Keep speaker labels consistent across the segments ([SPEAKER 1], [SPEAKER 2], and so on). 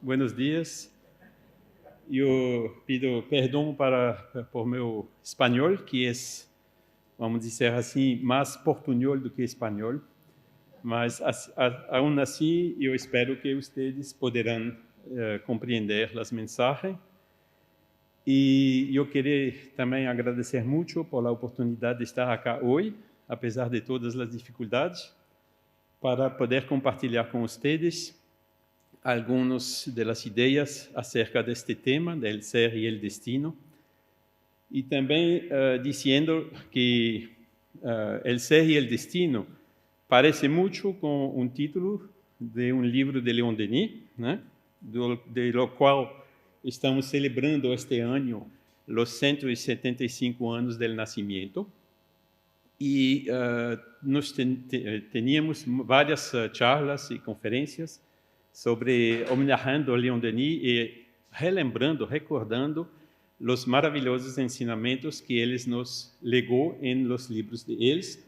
[SPEAKER 1] buenos dias. Eu pido perdão por meu espanhol, que é, vamos dizer assim, mais portunhol do que espanhol. Mas, aún assim, eu espero que vocês poderão compreender as mensagens. E eu queria também agradecer muito por a oportunidade de estar aqui hoje, apesar de todas as dificuldades, para poder compartilhar com vocês algumas das ideias acerca deste tema, del ser e el destino, e também dizendo que el ser e el destino parece muito com um título de um livro de Leon Denis, né? de lo qual estamos celebrando este ano os 175 anos do nascimento. E nós teníamos várias charlas e conferências sobre homenageando Leon Denis e recordando os maravilhosos ensinamentos que eles nos legou em los livros de eles.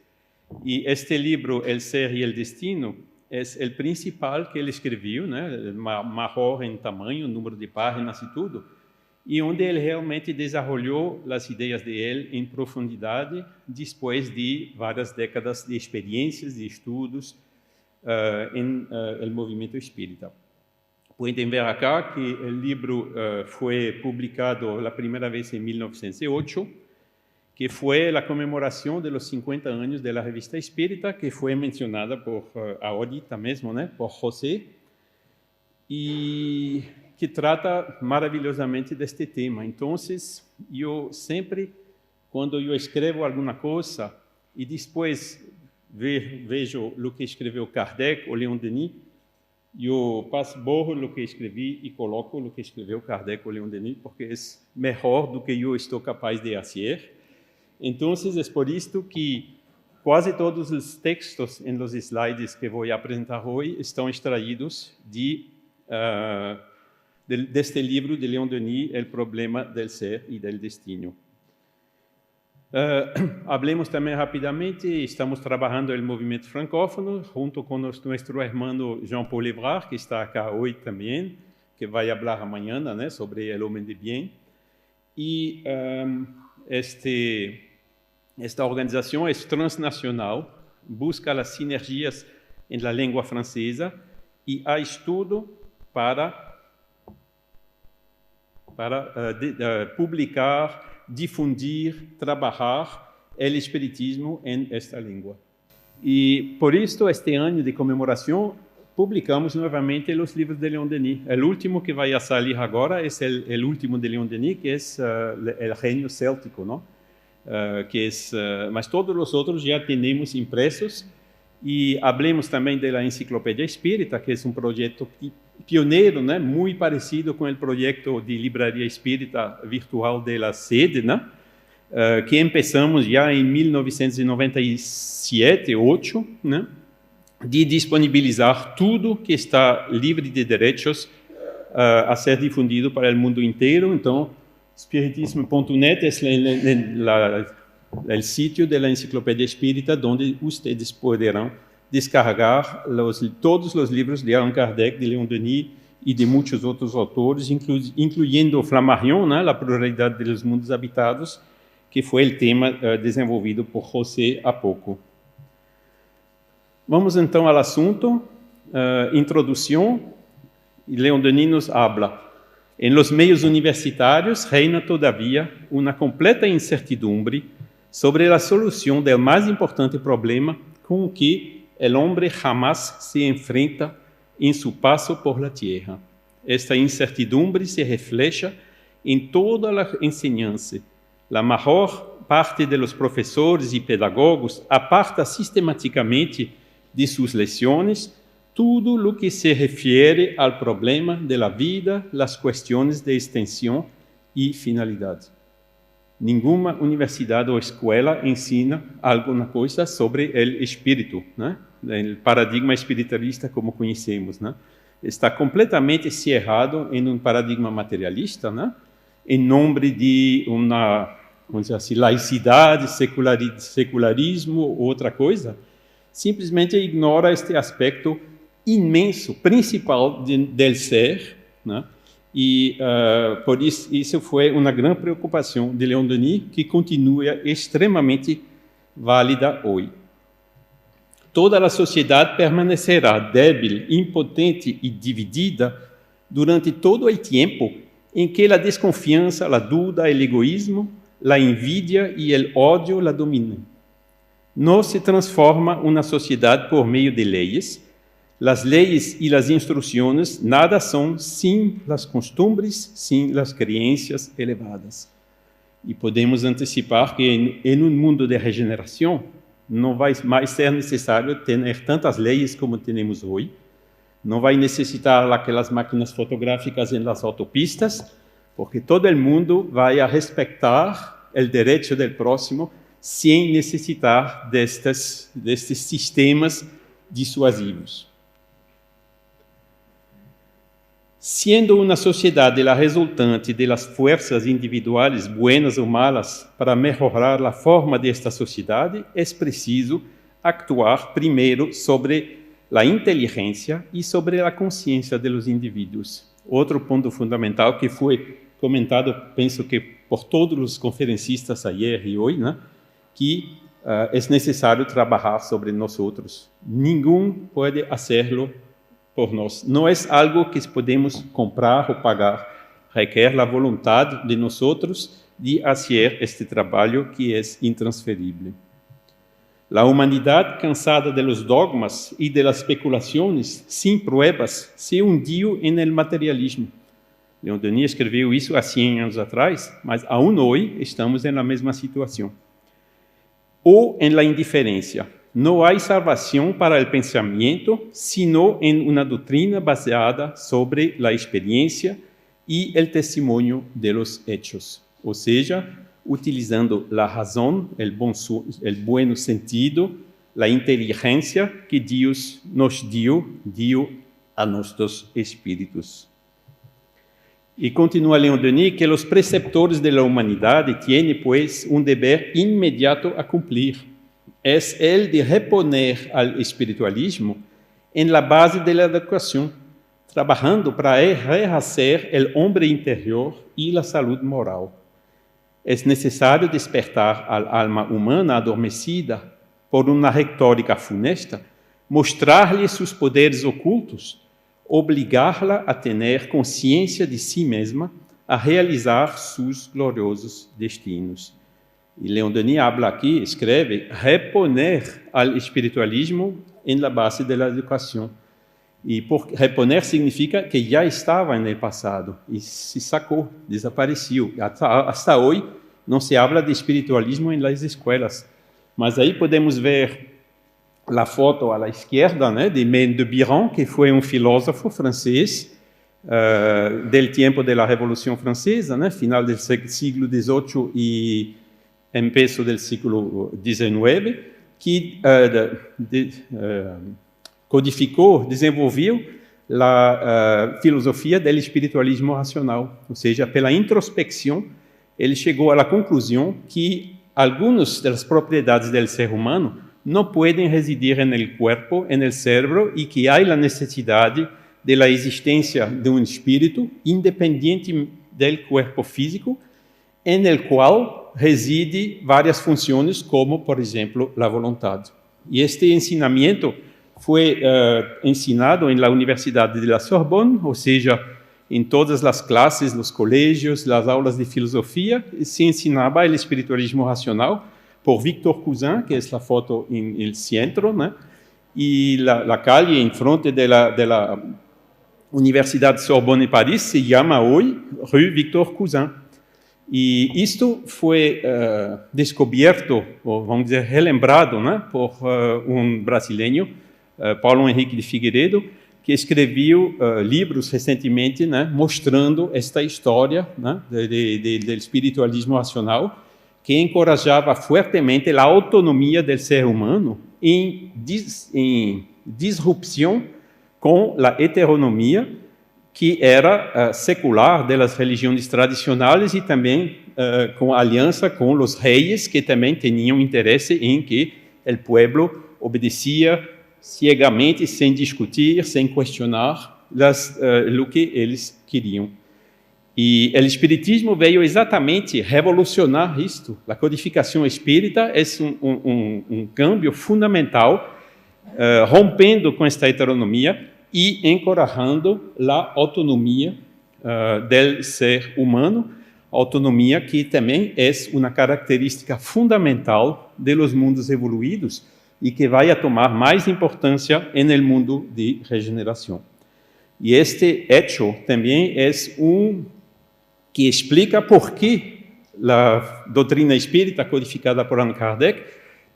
[SPEAKER 1] E este livro, El Ser e el Destino, é o principal que ele escreveu, né? Maior em tamanho, número de páginas e tudo, e onde ele realmente desenvolveu as ideias de ele em profundidade, depois de várias décadas de experiências, de estudos, em el movimento espírita. Podem ver aqui que o livro foi publicado a primeira vez em 1908, que foi a comemoração dos 50 anos da Revista Espírita, que foi mencionada por ahorita mesmo, né, por José, e que trata maravilhosamente deste tema. Então, eu sempre, quando eu escrevo alguma coisa e depois vejo o que escreveu Kardec ou Leon Denis, eu borro o que escrevi e coloco o que escreveu Kardec ou Leon Denis, porque é melhor do que eu estou capaz de fazer. Então, é por isto que quase todos os textos em los slides que vou apresentar hoje estão extraídos deste livro de Leon Denis, El Problema del Ser e del Destino. Hablemos também rapidamente, estamos trabalhando no movimento francófono, junto com nosso irmão Jean-Paul Evrard, que está aqui hoje também, que vai falar amanhã, né, sobre o homem de bem. E esta organização é transnacional, busca as sinergias em la língua francesa e há estudo para publicar, difundir, trabalhar o espiritismo em esta língua. E por isso, este ano de comemoração, publicamos novamente os livros de Leon Denis. O último que vai sair agora é o último de Leon Denis, que é o Reino Céltico, não? Mas todos os outros já temos impressos. E hablemos também da Enciclopédia Espírita, que é um projeto pioneiro, né, muito parecido com o projeto de livraria espírita virtual da sede, né, que começamos já em 1997, 8, né, de disponibilizar tudo que está livre de direitos a ser difundido para o mundo inteiro. Então, espiritismo.net é o sítio da Enciclopédia Espírita, onde vocês poderão descarregar todos os livros de Allan Kardec, de Leon Denis e de muitos outros autores, incluindo Flammarion, né, a pluralidade dos mundos habitados, que foi o tema desenvolvido por José há pouco. Vamos então ao assunto. Introdução. Leon Denis nos habla. En los meios universitários reina todavia uma completa incertidumbre sobre a solução do mais importante problema com o que o homem jamás se enfrenta em seu passo por la tierra. Esta incertidumbre se refleja em toda a enseñanza. A maior parte dos professores e pedagogos aparta sistematicamente de suas lições tudo o que se refere ao problema da vida, as questões de extensão e finalidade. Nenhuma universidade ou escola ensina alguma coisa sobre o espírito, né? O paradigma espiritualista como conhecemos, né? Está completamente cerrado em um paradigma materialista, né? Em nome de uma, vamos dizer assim, laicidade, secularismo ou outra coisa, simplesmente ignora este aspecto imenso, principal del ser, né? E por isso foi uma grande preocupação de Leon Denis, que continua extremamente válida hoje. Toda a sociedade permanecerá débil, impotente e dividida durante todo o tempo em que a desconfiança, a dúvida, o egoísmo, a envidia e o ódio la dominam. Não se transforma uma sociedade por meio de leis. As leis e as instruções nada são sem as costumbres, sem as crenças elevadas. E podemos antecipar que em um mundo de regeneração não vai mais ser necessário ter tantas leis como temos hoje. Não vai necessitar aquelas máquinas fotográficas nas autopistas, porque todo mundo vai a respeitar o direito do próximo sem necessitar destes sistemas dissuasivos. Sendo uma sociedade a resultante das forças individuais, buenas ou malas, para melhorar a forma desta sociedade, é preciso actuar primeiro sobre a inteligência e sobre a consciência dos indivíduos. Outro ponto fundamental que foi comentado, penso que por todos os conferencistas ayer e hoje, né, que é necessário trabalhar sobre nós outros. Ninguém pode fazê-lo por nós. Não é algo que podemos comprar ou pagar. Requer a vontade de nós outros de fazer este trabalho que é intransferível. A humanidade, cansada dos dogmas e das especulações sem provas, se hundiu no materialismo. Leon Denis escreveu isso há 100 anos atrás, mas aún hoje estamos na mesma situação. Ou em la indiferença. Não há salvação para o pensamento, sino em uma doutrina baseada sobre a experiência e o testemunho de los hechos. Ou seja, utilizando a razão, o bom sentido, a inteligência que Deus nos deu a nossos espíritos. E continua Leon Denis que os preceptores da humanidade têm, pois, um dever imediato a cumprir. É el de reponer al espiritualismo en la base de la educación, trabajando para rehacer el hombre interior y la salud moral. Es necesario despertar al alma humana adormecida por una retórica funesta, mostrarle sus poderes ocultos, obligarla a tener consciência de si mesma, a realizar sus gloriosos destinos. E Leon Denis habla aqui, escreve, reponer al espiritualismo en la base de la educação. E reponer significa que já estava no passado e se sacou, desapareceu. Hasta hoje não se habla de espiritualismo em las escolas. Mas aí podemos ver a foto à esquerda, né, de Maine de Biran, que foi um filósofo francês del tempo da Revolução Francesa, né, final do século XVIII e começo do século XIX, que codificou, desenvolveu a filosofia do espiritualismo racional, ou seja, pela introspecção, ele chegou à conclusão que algumas das propriedades do ser humano não podem residir no corpo, no cérebro, e que há a necessidade da existência de um espírito independente do corpo físico, no qual reside várias funções, como, por exemplo, a vontade. E este ensinamento foi ensinado na Universidade de la Sorbonne, ou seja, em todas as classes, nos colégios, nas aulas de filosofia, se ensinava o espiritualismo racional por Victor Cousin, que é a foto no centro, né? E a calle em frente da Universidade de Sorbonne em Paris se chama hoje Rue Victor Cousin. E isto foi descoberto, ou vamos dizer, relembrado, né, por um brasileiro, Paulo Henrique de Figueiredo, que escreveu livros recentemente, né, mostrando esta história, né, do espiritualismo racional, que encorajava fortemente a autonomia do ser humano em disrupção com a heteronomia, que era secular das religiões tradicionais e também com aliança com os reis, que também tinham interesse em que o povo obedecia cegamente, sem discutir, sem questionar, o que eles queriam. E o espiritismo veio exatamente revolucionar isto. A codificação espírita é um cambio fundamental, rompendo com esta heteronomia e encorajando a autonomia do ser humano, autonomia que também é uma característica fundamental dos mundos evoluídos e que vai a tomar mais importância no mundo de regeneração. E este hecho também é que explica por que a doutrina espírita codificada por Allan Kardec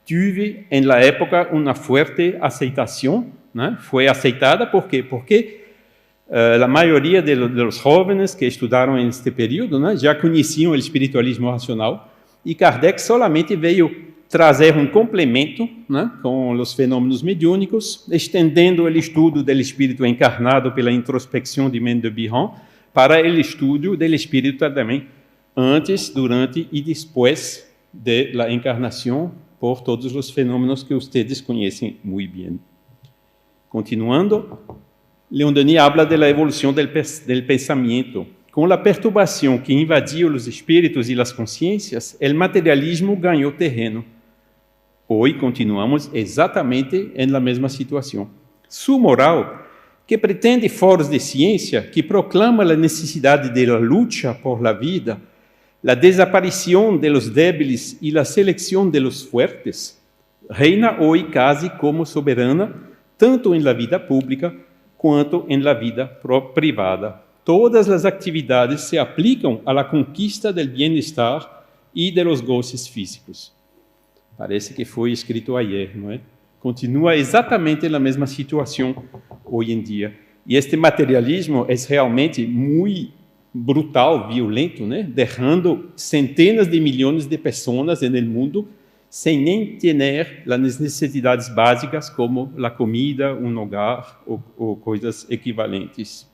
[SPEAKER 1] teve, na época, uma forte aceitação, né? Foi aceitada por quê? Porque a maioria dos jovens que estudaram neste período, né, já conheciam o espiritualismo racional, e Kardec solamente veio trazer um complemento, né, com os fenômenos mediúnicos, estendendo o estudo do espírito encarnado pela introspecção de Mende de Biran para o estudo do espírito também, antes, durante e depois da encarnação, por todos os fenômenos que vocês conhecem muito bem. Continuando, Leon Denis habla da evolução do pensamento. Com a perturbação que invadiu os espíritos e as consciências, o materialismo ganhou terreno. Hoje continuamos exatamente na mesma situação. Sua moral, que pretende foros de ciência, que proclama a necessidade da luta por la vida, a desaparição de los débiles e a seleção de los fuertes, reina hoje quase como soberana, tanto em la vida pública quanto em la vida privada. Todas as atividades se aplicam à conquista do bem-estar e de los goces físicos. Parece que foi escrito ayer, não é? Continua exatamente na mesma situação hoje em dia. E este materialismo é realmente muito brutal, violento, né? Deixando centenas de milhões de pessoas no mundo sem nem ter as necessidades básicas como a comida, um hogar ou coisas equivalentes.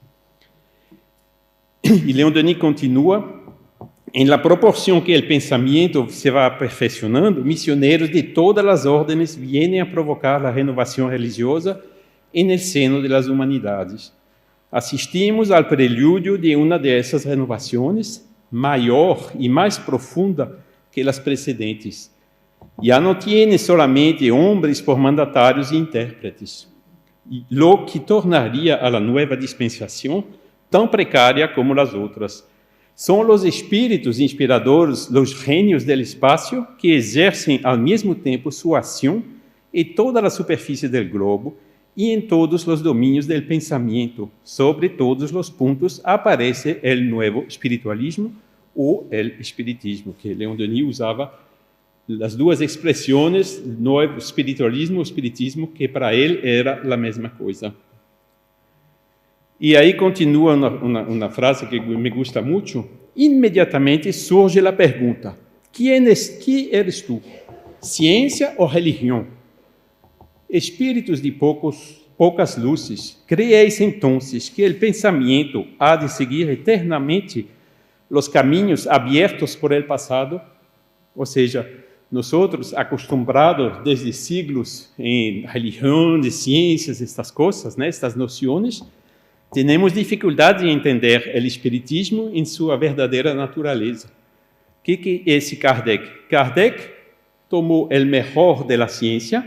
[SPEAKER 1] E Leon Denis continua: em la proporção que o pensamento se vai aperfeiçoando, missionários de todas as ordens vêm a provocar a renovação religiosa no seno das humanidades. Assistimos ao prelúdio de uma dessas renovações, maior e mais profunda que as precedentes. Já não tiene solamente homens por mandatários e intérpretes, lo que tornaria a la nueva dispensação tão precária como as outras. São os espíritos inspiradores, os gênios do espaço, que exercem ao mesmo tempo sua ação em toda a superfície do globo e em todos os domínios do pensamento. Sobre todos os pontos aparece o novo espiritualismo ou o espiritismo, que Leon Denis usava as duas expressões, novo espiritualismo, espiritismo, que para ele era a mesma coisa. E aí continua uma frase que me gusta muito. Imediatamente surge a pergunta: que eres tu? Ciência ou religião? Espíritos de poucas luzes, creéis então que o pensamento há de seguir eternamente os caminhos abertos por el passado? Ou seja, nós acostumbrados desde siglos em religião, de ciências, estas coisas, né, estas noções, temos dificuldade em entender o espiritismo em sua verdadeira natureza. O que é esse Kardec? Kardec tomou o melhor da ciência,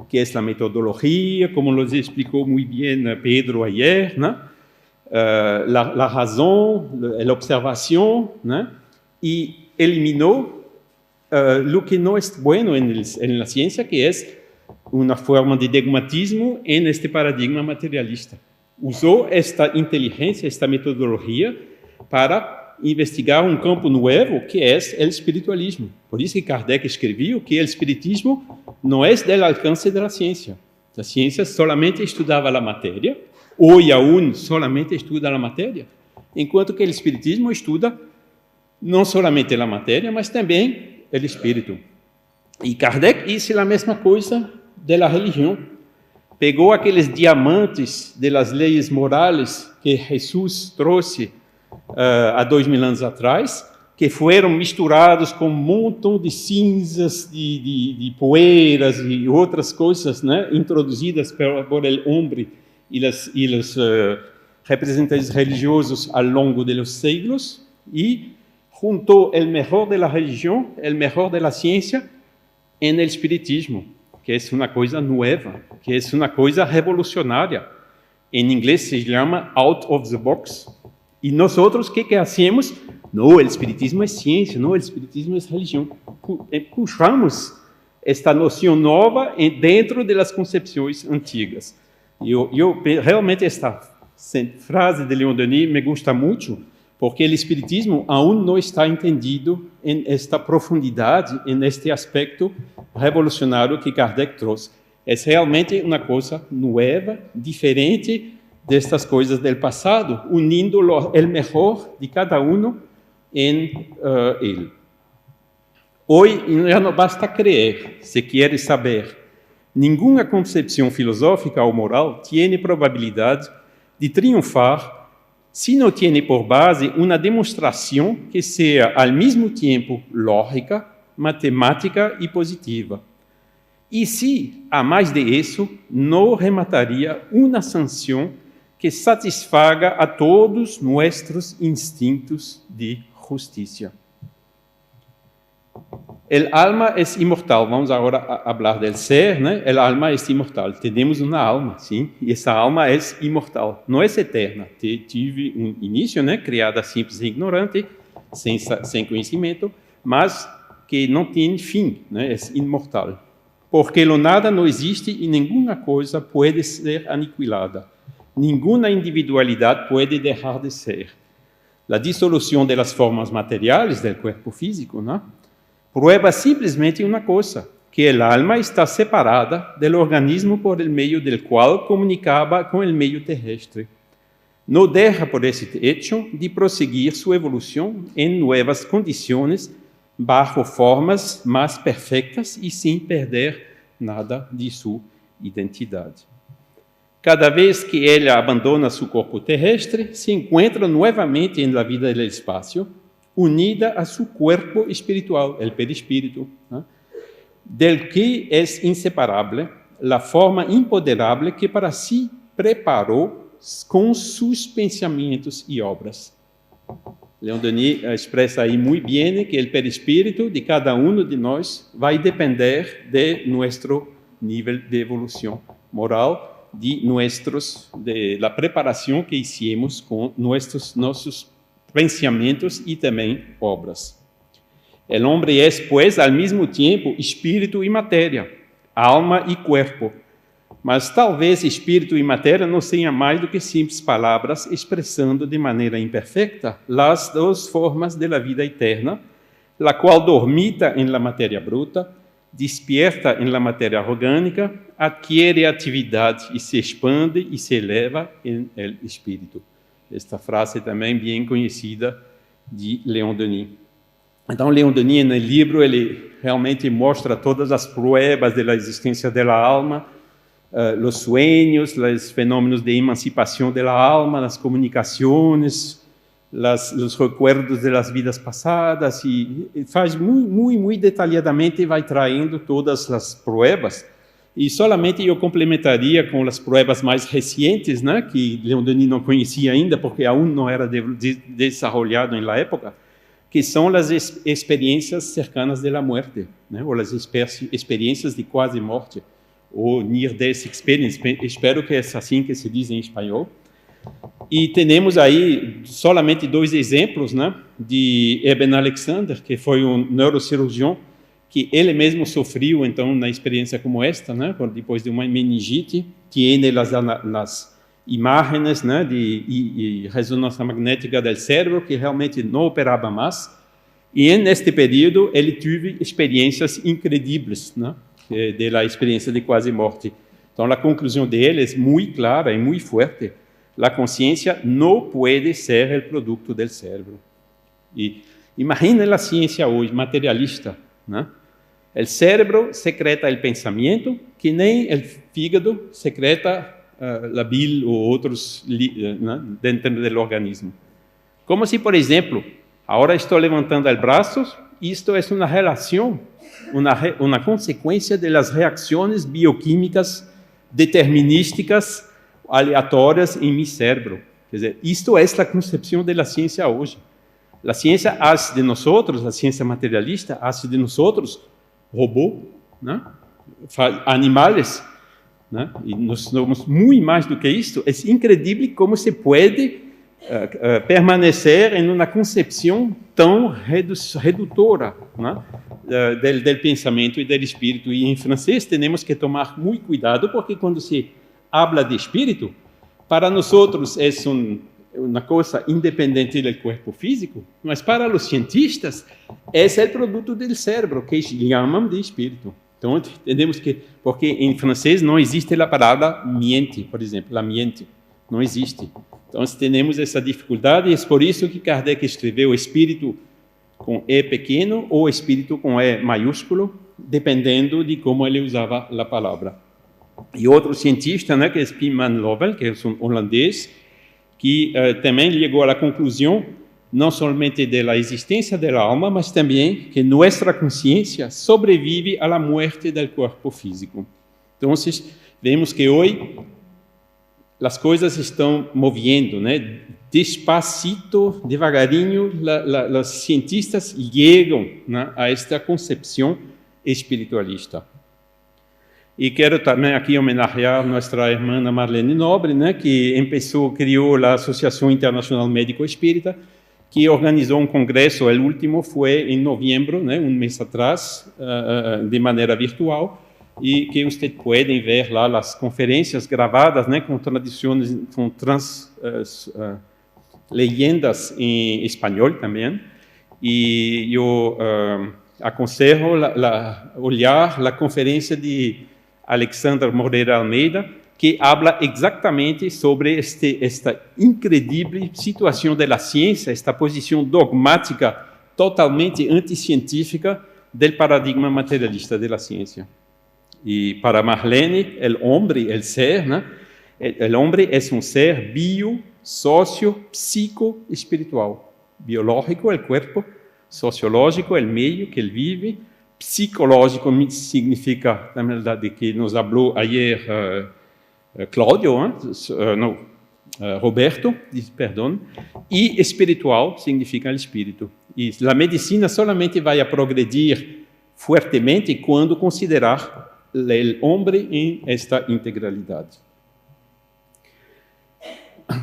[SPEAKER 1] que é a metodologia, como nos explicou muito bem Pedro ayer, né? A razão, a observação, né? E eliminou o que não é bueno na ciência, que é uma forma de dogmatismo neste paradigma materialista. Usou esta inteligência, esta metodologia, para investigar um campo novo, que é o espiritualismo. Por isso que Kardec escreveu que o espiritismo não é do alcance da ciência. A ciência solamente estudava a matéria, hoje aún solamente estuda a matéria, enquanto que o espiritismo estuda não somente a matéria, mas também o espírito. E Kardec disse a mesma coisa da religião. Pegou aqueles diamantes das leis morais que Jesus trouxe há 2000 anos atrás, que foram misturados com um montão de cinzas, de poeiras e outras coisas, né, introduzidas por o homem e os representantes religiosos ao longo dos séculos e juntou o melhor da religião, o melhor da ciência, no espiritismo, que é uma coisa nova, que é uma coisa revolucionária. Em inglês se chama out of the box. E nós outros, o que hacemos? Não, o espiritismo é ciência, não, o espiritismo é religião. Puxamos esta noção nova dentro das concepções antigas. Eu realmente esta frase de Leon Denis me gusta muito, porque o espiritismo ainda não está entendido em esta profundidade, em este aspecto revolucionário que Kardec trouxe. É realmente uma coisa nova, diferente destas coisas do passado, unindo o melhor de cada um em ele. Hoje já não basta crer, se quer saber. Nenhuma concepção filosófica ou moral tem probabilidade de triunfar se não tem por base uma demonstração que seja ao mesmo tempo lógica, matemática e positiva. E se, a mais de isso, não remataria uma sanção que satisfaga a todos nossos instintos de justiça. El alma é imortal. Vamos agora falar del ser, né? El alma é imortal. Temos uma alma, sim, e essa alma é imortal. Não é eterna. Tive um início, né? Criada simples e ignorante, sem conhecimento, mas que não tem fim, né? É imortal. Porque o nada não existe e nenhuma coisa pode ser aniquilada. Nenhuma individualidade pode deixar de ser. A dissolução das formas materiais do corpo físico, né? Prueba simplesmente uma coisa, que a alma está separada do organismo por meio do qual comunicava com o meio terrestre. Não deixa por esse hecho de prosseguir sua evolução em novas condições, bajo formas mais perfeitas e sem perder nada de sua identidade. Cada vez que ela abandona seu corpo terrestre, se encontra novamente na vida do espaço, unida a seu corpo espiritual, o perispírito, né? Del que é inseparável, a forma imponderável que para si preparou com seus pensamentos e obras. Leon Denis expressa aí muito bem que o perispírito de cada um de nós vai depender de nosso nível de evolução moral, da preparação que hicimos com nossos pensamentos e também obras. O homem é, pois, ao mesmo tempo espírito e matéria, alma e corpo. Mas talvez espírito e matéria não sejam mais do que simples palavras expressando de maneira imperfeita as duas formas da vida eterna, la qual dormita em la matéria bruta, despierta em la matéria orgânica, adquiere atividade e se expande e se eleva em el espírito. Esta frase também bem conhecida de Leon Denis. Então, Leon Denis, no livro, ele realmente mostra todas as pruebas da existência da alma, os sonhos, os fenômenos de emancipação da alma, as comunicações, os recuerdos das vidas passadas, e faz muito detalhadamente, vai traindo todas as pruebas. E solamente eu complementaria com as pruebas mais recentes, né, que Leon Denis não conhecia ainda, porque ainda não era desenvolvido na época, que são as experiências cercanas da morte, né, ou as experiências de quase morte, ou near-death experience, espero que é assim que se diz em espanhol. E temos aí solamente 2 exemplos, né, de Eben Alexander, que foi um neurocirurgião, que ele mesmo sofreu, então, na experiência como esta, né, depois de uma meningite, tiene as imagens, né, de ressonância magnética do cérebro, que realmente não operava mais, e neste período ele teve experiências incríveis, né, da experiência de quase morte. Então, a conclusão dele é muito clara e muito forte. A consciência não pode ser o produto do cérebro. E imagina a ciência hoje, materialista, né? O cérebro secreta o pensamento, que nem o fígado secreta a bile ou outros, né, dentro do organismo. Como se, por exemplo, agora estou levantando os braços, isto é uma relação, uma consequência das reações bioquímicas determinísticas aleatórias em meu cérebro. Quer dizer, isto é a concepção da ciência hoje. A ciência faz de nós, a ciência materialista, faz de nós robô, né? Animais, né? E nós somos muito mais do que isto. É incrível como se pode permanecer em uma concepção tão redutora, né? Del pensamento e do espírito. E em francês temos que tomar muito cuidado, porque quando se habla de espírito, para nós é uma coisa independente do corpo físico, mas para os cientistas é o produto do cérebro, que chamam de espírito. Então, entendemos que, porque em francês não existe a palavra mente, por exemplo, la mente, não existe. Então, temos essa dificuldade, e é por isso que Kardec escreveu espírito com E pequeno ou espírito com E maiúsculo, dependendo de como ele usava a palavra. E outro cientista, né, que é Pim van Lovel, que é um holandês, que também chegou à conclusão, não somente da existência da alma, mas também que nossa consciência sobrevive à morte do corpo físico. Então, vemos que hoje as coisas estão movendo, né? Despacito, devagarinho, os cientistas chegam, né, a esta concepção espiritualista. E quero também aqui homenagear nossa irmã Marlene Nobre, né, que criou a Associação Internacional Médico Espírita, que organizou um congresso, o último foi em novembro, né, um mês atrás, de maneira virtual, e que vocês podem ver lá as conferências gravadas, né, com traduções, com legendas em espanhol também. E eu aconselho olhar a conferência de Alexander Moreira Almeida, que habla exatamente sobre esta incrível situação da ciência, esta posição dogmática totalmente anticientífica do paradigma materialista da ciência. E para Marlene, o homem, o ser, né? O homem é um ser bio, socio, psico, espiritual. Biológico, o corpo; sociológico, o meio que ele vive; psicológico significa, na verdade, que nos falou ayer Cláudio, Roberto, perdão, e espiritual significa o espírito. E a medicina solamente vai progredir fortemente quando considerar o homem em esta integralidade.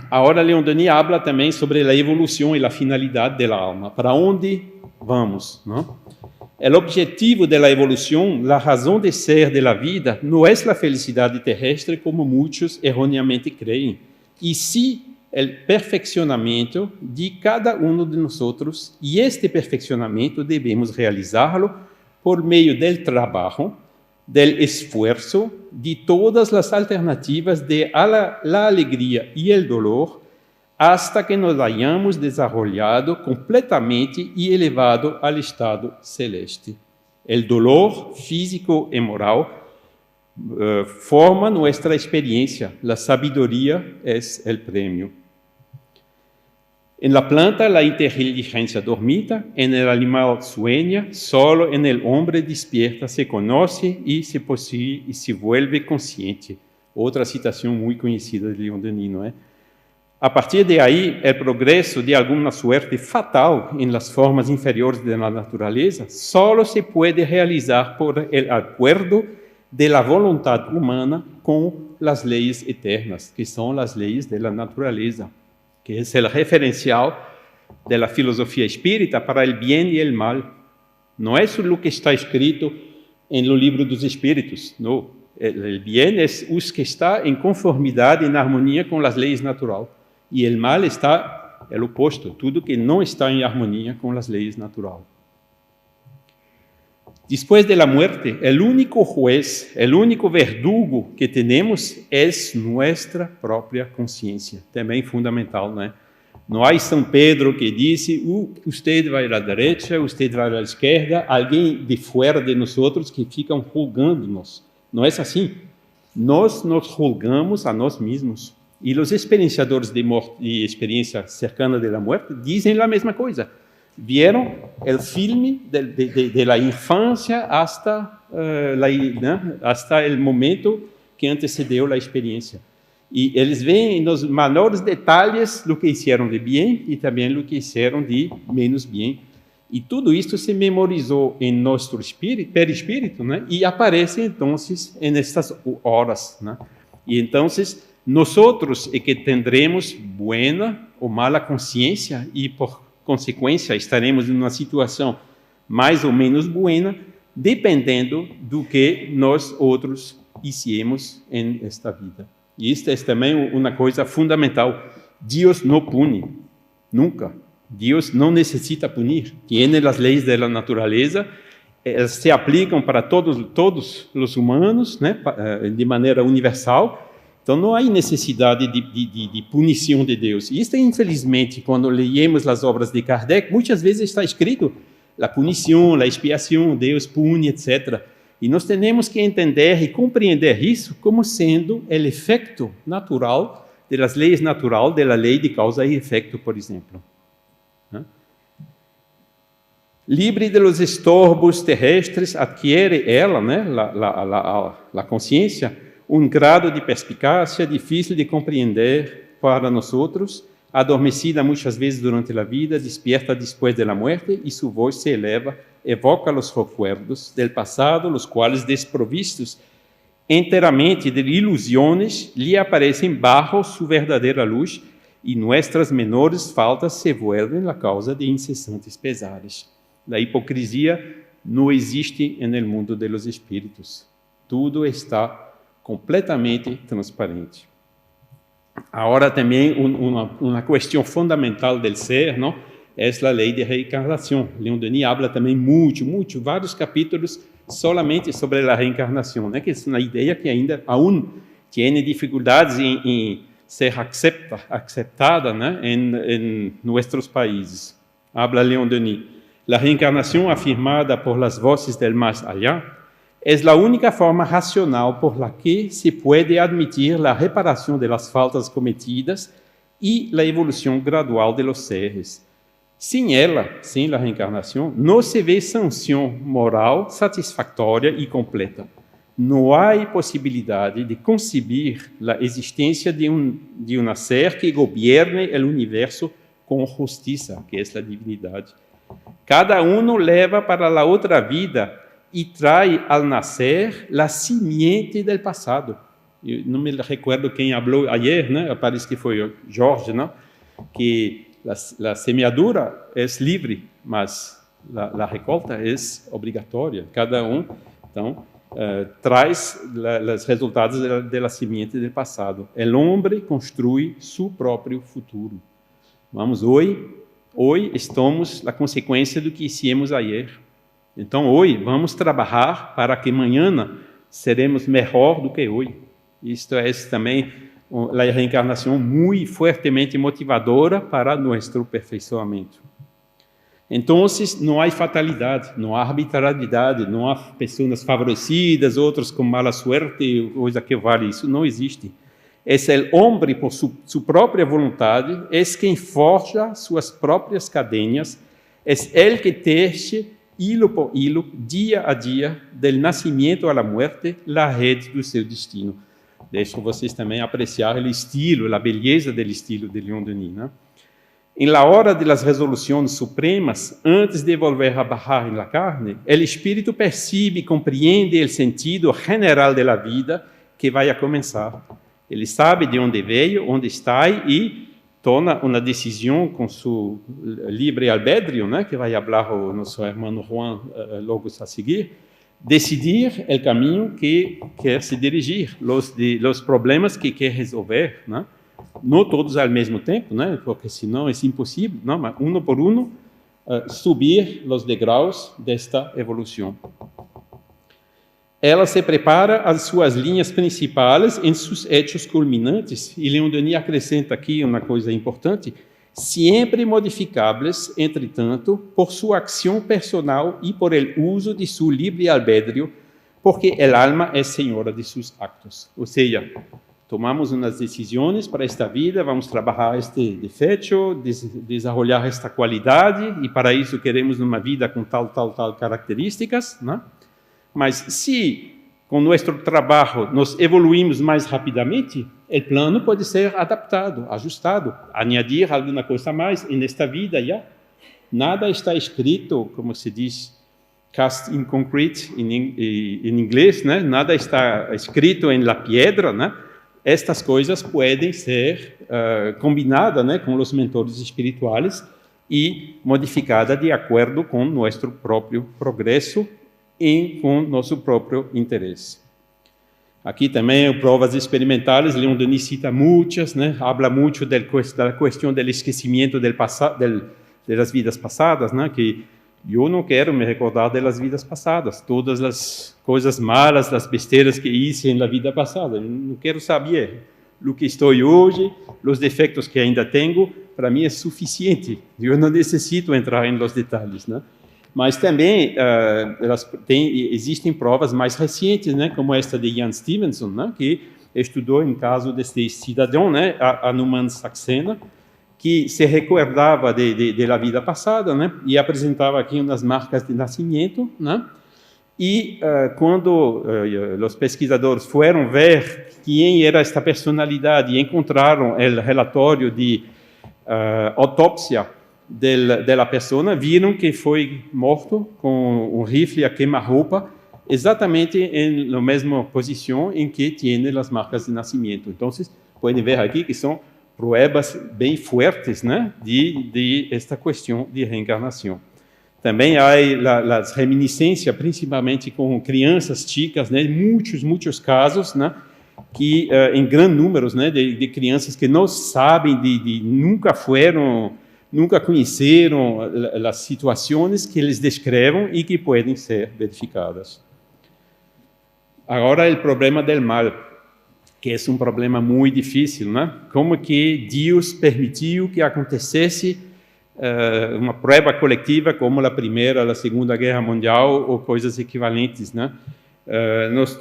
[SPEAKER 1] Agora, Leon Denis habla também sobre a evolução e a finalidade da alma. Para onde vamos, não? O objetivo da evolução, a razão de ser da vida, não é a felicidade terrestre, como muitos erroneamente creem, e sim o perfeccionamento de cada um de nós, e este perfeccionamento devemos realizá-lo por meio do trabalho, do esforço, de todas as alternativas de la alegria e o dolor, hasta que nos hayamos desarrollado completamente e elevado ao estado celeste. O dolor físico e moral forma nossa experiência. A sabedoria é o prêmio. En la planta la inteligencia dormita, en el animal sueña, solo en el hombre despierta se conoce y se posee y se vuelve consciente. Outra citação muito conhecida de Leon Denis, não é? A partir de aí, o progresso de alguma suerte fatal em las formas inferiores da natureza solo se pode realizar por el acuerdo de la voluntad humana com las leyes eternas, que são as leis da natureza, que é o referencial da filosofia espírita para o bem e o mal. Não é só o que está escrito no livro dos Espíritos, não. O bem é o que está em conformidade, em harmonia com as leis naturais. E o mal está o oposto, tudo que não está em harmonia com as leis naturais. Depois da morte, o único juez, o único verdugo que temos é nossa própria consciência. Também fundamental, não é? Não há São Pedro que disse, você vai à direita, você vai à esquerda, alguém de fora de nós que ficam julgando-nos. Não é assim. Nós nos julgamos a nós mesmos. E os experienciadores de experiência cercana da morte dizem a mesma coisa. Vieron o filme de la infância hasta o momento que antecedeu a experiência. E eles veem nos menores detalhes o que fizeram de bem e também o que fizeram de menos bem. E tudo isso se memorizou em nosso perispírito, né? E aparece, então, nestas horas, né? E, então, nós é que tendremos buena ou mala consciência e, por consequência, estaremos em uma situação mais ou menos buena, dependendo do que nós outros fizemos em esta vida. E isto é também uma coisa fundamental. Deus não pune, nunca. Deus não necessita punir. Tem as leis da natureza, elas se aplicam para todos os humanos, né, de maneira universal. Então, não há necessidade de punição de Deus. E isto, infelizmente, quando lemos as obras de Kardec, muitas vezes está escrito a punição, a expiação, Deus pune, etc. E nós temos que entender e compreender isso como sendo o efeito natural das leis naturais, da lei de causa e efeito, por exemplo. Livre de los estorbos terrestres, adquiere ela, né, a consciência, grado de perspicácia difícil de compreender para nós outros, adormecida muitas vezes durante a vida, despierta depois da morte, e sua voz se eleva, evoca os recuerdos del passado, os quais, desprovistos inteiramente de ilusões, lhe aparecem bajo sua verdadeira luz, e nossas menores faltas se vuelven a causa de incessantes pesares. A hipocrisia não existe no mundo dos espíritos. Tudo está completamente transparente. Agora também uma questão fundamental do ser, não, é a lei de reencarnação. Leon Denis habla também vários capítulos solamente sobre a reencarnação, né, que é uma ideia que ainda tem dificuldades em ser aceitada, né, em nossos países. Habla Leon Denis. La reencarnación afirmada por las voces del más allá es la única forma racional por la que se puede admitir la reparación de las faltas cometidas y la evolución gradual de los seres. Sin ella, sin la reencarnación, no se ve sanción moral satisfactoria y completa. No hay posibilidad de concebir la existencia de un ser que gobierne el universo con justicia, que es la divinidad. Cada uno leva para a outra vida e traz ao nascer a simiente do passado. Eu não me recordo quem falou ayer, né? Parece que foi Jorge, não? Que a semeadura é livre, mas a recolta é obrigatória. Cada então, traz os resultados da semente do passado. O homem construi seu próprio futuro. Vamos, hoje estamos a consequência do que hicimos ayer. Então, hoje vamos trabalhar para que amanhã seremos melhor do que hoje. Isto é também a reencarnação muito fortemente motivadora para nosso aperfeiçoamento. Então, não há fatalidade, não há arbitrariedade, não há pessoas favorecidas, outros com mala suerte, coisa que vale. Isso não existe. É o homem, por sua própria vontade, é quem forja suas próprias cadenas, é ele que tece, hilo por hilo, dia a dia, do nascimento à morte, a rede do seu destino. Deixo vocês também apreciar o estilo, a beleza do estilo de Leon Denis, né? Em la hora de las resoluções supremas, antes de volver a bajar en la carne, o espírito percebe e compreende o sentido general da vida que vai a começar. Ele sabe de onde veio, onde está e toma uma decisão com seu livre albedrío, né, que vai falar o nosso irmão Juan logo a seguir, decidir o caminho que quer se dirigir, os problemas que quer resolver, né? Não todos ao mesmo tempo, né, porque senão é impossível, não, mas por subir os degraus desta evolução. Ela se prepara as suas linhas principais em seus hechos culminantes, e Leon Denis acrescenta aqui uma coisa importante, sempre modificáveis, entretanto, por sua ação personal e por el uso de seu livre albedrío, porque a alma é senhora de seus actos. Ou seja, tomamos umas decisões para esta vida, vamos trabalhar este defeito, desenvolver esta qualidade, e para isso queremos uma vida com tal características, né? Mas se com nosso trabalho nós evoluímos mais rapidamente, o plano pode ser adaptado, ajustado, añadir alguma coisa a mais. E nesta vida já nada está escrito, como se diz, cast in concrete em inglês, né? Nada está escrito em la piedra, né? Estas coisas podem ser combinadas, né, com os mentores espirituais e modificadas de acordo com nosso próprio progresso e com nosso próprio interesse. Aqui também provas experimentais, Leon Denis cita muitas, né? Habla muito da questão do esquecimento das vidas passadas, né? Que eu não quero me recordar das vidas passadas, todas as coisas malas, as besteiras que hice na vida passada. Eu não quero saber o que estou hoje, os defeitos que ainda tenho, para mim é suficiente. Eu não necessito entrar em los detalhes, né? Mas também existem provas mais recentes, né, como esta de Jan Stevenson, né, que estudou em caso deste cidadão, né, a Numan Saxena, que se recordava da vida passada, né, e apresentava aqui umas marcas de nascimento, né, e quando os pesquisadores foram ver quem era esta personalidade e encontraram o relatório de autópsia da pessoa, viram que foi morto com um rifle a queima-roupa, exatamente na mesma posição em que tem as marcas de nascimento. Então, podem ver aqui que são provas bem fortes, né, de esta questão de reencarnação. Também há as reminiscências, principalmente com crianças chicas, né, muitos casos, né, que em grandes números, né, de crianças que não sabem, nunca conheceram as situações que eles descrevem e que podem ser verificadas. Agora, o problema do mal, que é um problema muito difícil, né? Como que Deus permitiu que acontecesse uma prova coletiva como a Primeira, a Segunda Guerra Mundial ou coisas equivalentes, né? Nossa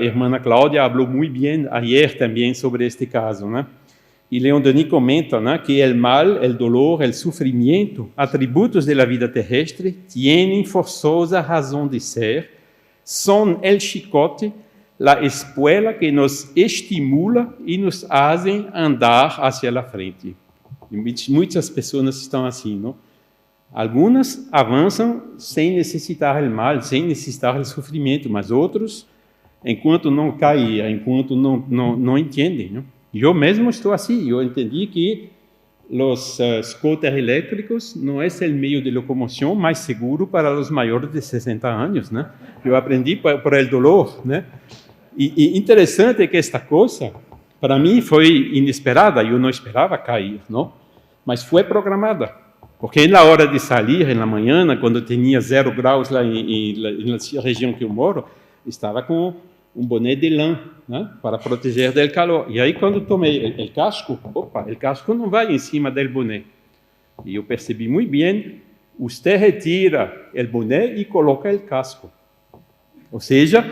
[SPEAKER 1] irmã Cláudia falou muito bem ayer também sobre este caso, né? E Leon Denis comenta, né, que o mal, o dolor, o sofrimento, atributos da vida terrestre, têm forçosa razão de ser, são o chicote, a espuela que nos estimula e nos fazem andar hacia a frente. E muitas pessoas estão assim, não? Algumas avançam sem necessitar o mal, sem necessitar o sofrimento, mas outros, enquanto não caem, enquanto não entendem, não? Eu mesmo estou assim, eu entendi que os scooters elétricos não é o meio de locomoção mais seguro para os maiores de 60 anos, né? Eu aprendi por o dolor, né? E interessante é que esta coisa, para mim, foi inesperada, eu não esperava cair, não? Mas foi programada, porque na hora de sair, na manhã, quando tinha 0 graus lá na região que eu moro, estava com boné de lã, né, para proteger do calor. E aí, quando tomei o casco, o casco não vai em cima do boné. E eu percebi muito bem, você retira o boné e coloca o casco. Ou seja,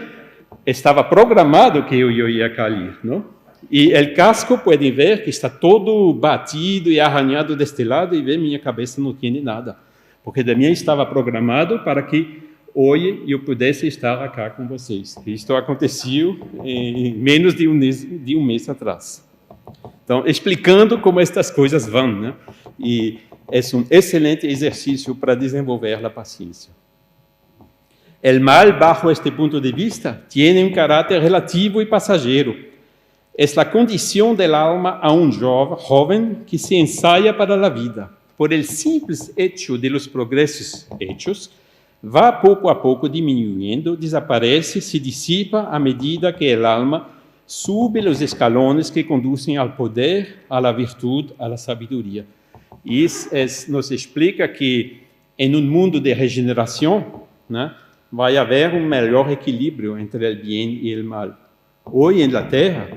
[SPEAKER 1] estava programado que eu ia cair, não? E o casco, podem ver que está todo batido e arranhado deste lado, e vê, minha cabeça não tinha nada. Porque também estava programado para que hoje eu pudesse estar aqui com vocês. Isto aconteceu em menos de um mês atrás. Então, explicando como estas coisas vão, né? E é um excelente exercício para desenvolver a paciência. O mal, bajo este ponto de vista, tem caráter relativo e passageiro. É a condição da alma a jovem que se ensaia para a vida. Por el simples hecho de los progressos hechos, vai pouco a pouco diminuindo, desaparece, se dissipa à medida que a alma sube os escalones que conduzem ao poder, à virtude, à sabedoria. Isso nos explica que, em mundo de regeneração, né, vai haver melhor equilíbrio entre o bem e o mal. Hoje, na Terra,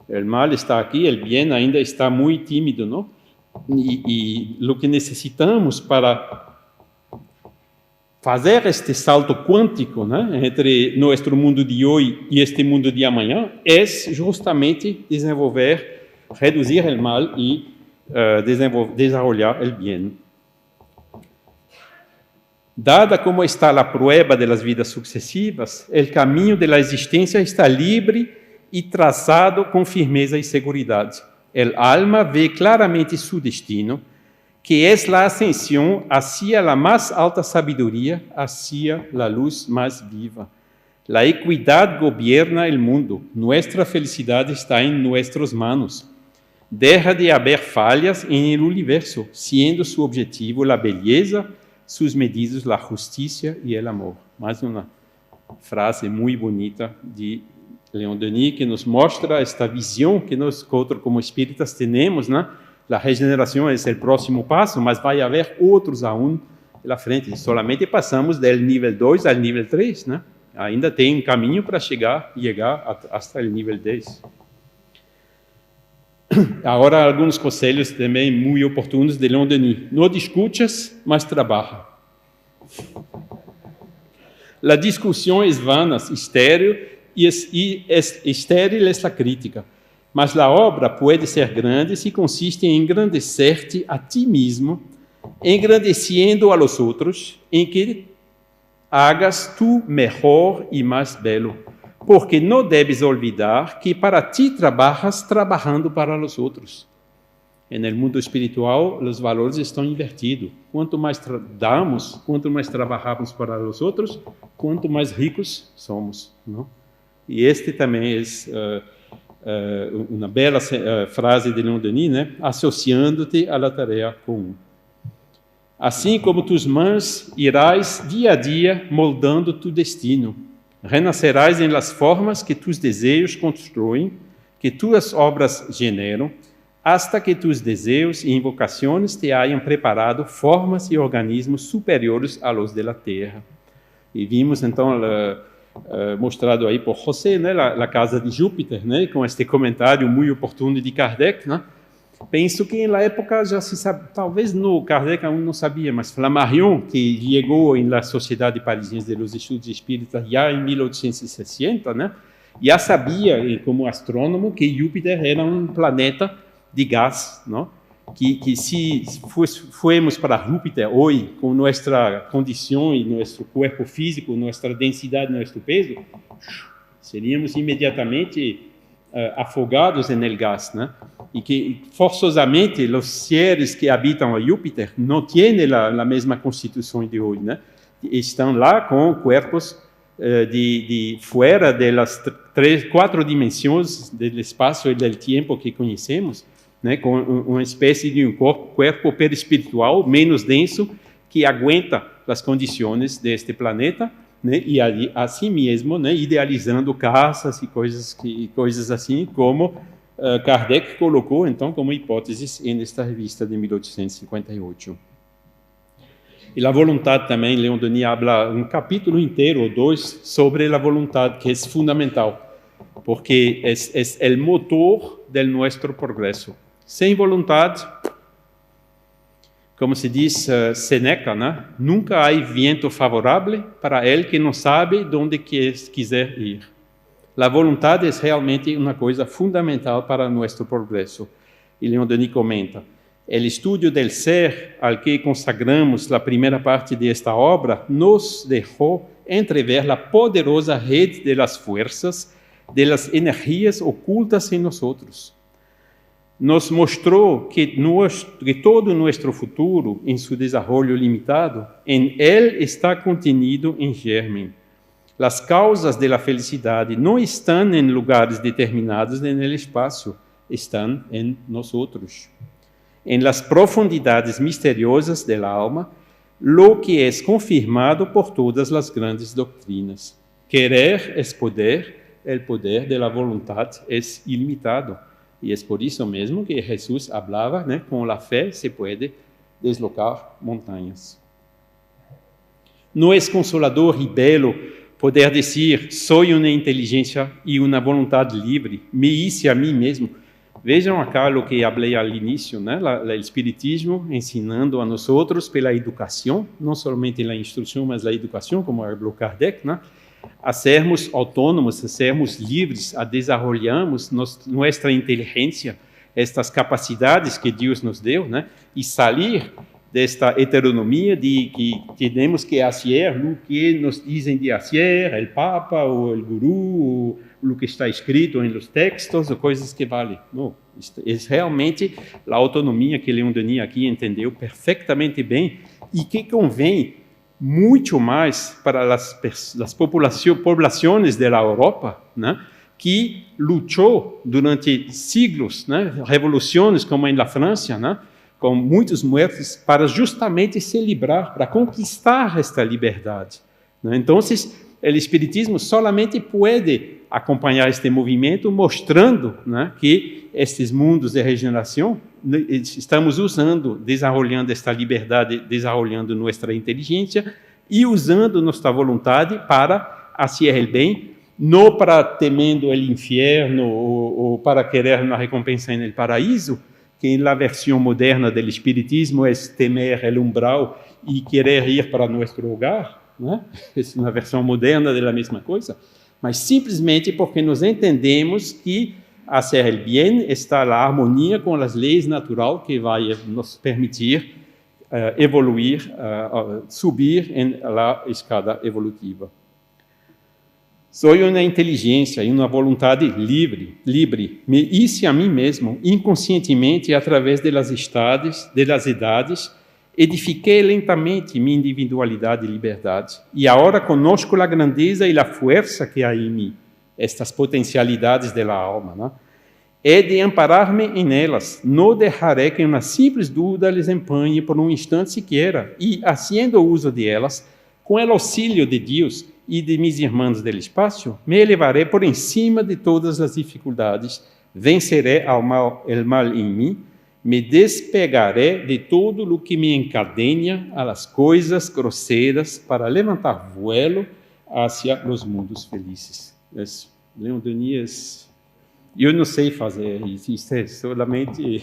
[SPEAKER 1] o mal está aqui, o bem ainda está muito tímido, não? E o que necessitamos para fazer este salto quântico, né, entre nosso mundo de hoje e este mundo de amanhã é justamente reduzir o mal e desenvolver o bem. Dada como está a prueba das vidas sucessivas, o caminho da existência está livre y trazado con firmeza y seguridad. El alma ve claramente su destino, que es la ascensión hacia la más alta sabiduría, hacia la luz más viva. La equidad gobierna el mundo. Nuestra felicidad está en nuestras manos. Deja de haber fallas en el universo, siendo su objetivo la belleza, sus medidas la justicia y el amor. Mais uma frase muito bonita de Leon Denis, que nos mostra esta visão que nós, como espíritas, temos, né? A regeneração é o próximo passo, mas vai haver outros aún pela frente. Solamente passamos do nível 2 ao nível 3, né? Ainda tem um caminho para chegar até o nível 10. Agora, alguns conselhos também muito oportunos de Leon Denis. Não discutas, mas trabalha. A discussão é vana, estéril, e estéril é a crítica. Mas a obra pode ser grande se consiste em engrandecer-te a ti mesmo, engrandeciendo a los outros, em que hagas tu melhor e mais belo. Porque não deves olvidar que para ti trabalhas trabalhando para os outros. No mundo espiritual, os valores estão invertidos. Quanto mais damos, quanto mais trabalhamos para os outros, quanto mais ricos somos. Não? E este também é uma bela frase de Leon Denis, né? Associando-te à tarefa comum. Assim como tus mãos, irás dia a dia moldando tu destino. Renascerás em las formas que tus desejos constroem, que tuas obras generam, hasta que tus desejos e invocações te hayan preparado formas e organismos superiores a los de la Terra. E vimos, então, mostrado aí por José, né, a casa de Júpiter, né, com este comentário muito oportuno de Kardec, né? Penso que na época já se sabe, talvez no Kardec aún não sabia, mas Flammarion, que chegou na Sociedade Parisiense dos Estudos Espíritas já em 1860, né, já sabia, como astrônomo, que Júpiter era um planeta de gás, não? Que se formos para Júpiter hoje, com nossa condição e nosso corpo físico, nossa densidade, nosso peso, seríamos imediatamente afogados no gás, né? E que forçosamente os seres que habitam a Júpiter não têm a mesma constituição de hoje, né? Estão lá com corpos de fora das 4 dimensões do espaço e do tempo que conhecemos, né? Com uma espécie de corpo perispiritual menos denso que aguenta as condições deste planeta, né? E assim mesmo, né? Idealizando casas e coisas assim, como Kardec colocou, então, como hipóteses nesta revista de 1858. E a vontade também, Leon Denis habla um capítulo inteiro ou 2 sobre a vontade, que é fundamental, porque é o motor do nosso progresso. Sem vontade, como se diz Seneca, né? Nunca há vento favorável para ele que não sabe onde quiser ir. A vontade é realmente uma coisa fundamental para nosso progresso. E Leon Denis comenta: o estudo del ser al que consagramos a primeira parte desta obra nos deixou entrever a poderosa rede de las fuerzas, de las energias ocultas em nós. Nos mostrou que todo nosso futuro, em seu desenvolvimento limitado, em ele está contenido em germen. As causas da felicidade não estão em lugares determinados no espaço, estão em nós. En las profundidades misteriosas da alma, lo que é confirmado por todas as grandes doutrinas. Querer é poder, o poder da vontade é ilimitado. E é por isso mesmo que Jesus falava, né, com a fé se pode deslocar montanhas. Não é consolador e belo poder dizer: sou uma inteligência e uma vontade livre, me hice a mim mesmo. Vejam acá o que falei ao início, né? O Espiritismo ensinando a nós outros pela educação, não somente a instrução, mas a educação, como falou Kardec, né? A sermos autônomos, a sermos livres, a desenvolvermos nossa inteligência, estas capacidades que Deus nos deu, né? E sair desta heteronomia de que temos que fazer o que nos dizem de fazer, o Papa, ou o Guru, o que está escrito nos textos, ou coisas que valem. Não, é realmente a autonomia que Leon Denis aqui entendeu perfeitamente bem e que convém muito mais para as populações da Europa, né, que lutou durante siglos, né, revoluções como na França, né, com muitos mortos, para justamente celebrar, para conquistar esta liberdade. Então, o Espiritismo solamente pode acompanhar este movimento, mostrando, né, que estes mundos de regeneração estamos usando, desenvolvendo esta liberdade, desenvolvendo nossa inteligência e usando nossa vontade para fazer o bem, não para temendo o inferno ou para querer uma recompensa no paraíso, que na versão moderna do Espiritismo é temer o umbral e querer ir para nosso lugar, né? É uma versão moderna da mesma coisa, mas simplesmente porque nós entendemos que fazer o bem está na harmonia com as leis naturais que vai nos permitir evoluir, subir na escada evolutiva. Sou uma inteligência e uma vontade livre. Me hice a mim mesmo, inconscientemente, através das idades, edifiquei lentamente minha individualidade e liberdade. E agora conosco a grandeza e a força que há em mim, estas potencialidades da alma, né? É de amparar-me em elas. Não deixarei que uma simples dúvida les empanhe por um instante sequer, e, haciendo uso de elas, com o auxílio de Deus e de mis irmãos do espaço, me elevarei por encima de todas as dificuldades, vencerei o mal em mim, me despegarei de todo o que me encadena a las coisas grosseiras para levantar vuelo hacia os mundos felizes. Leon Denis, eu não sei fazer isso, é solamente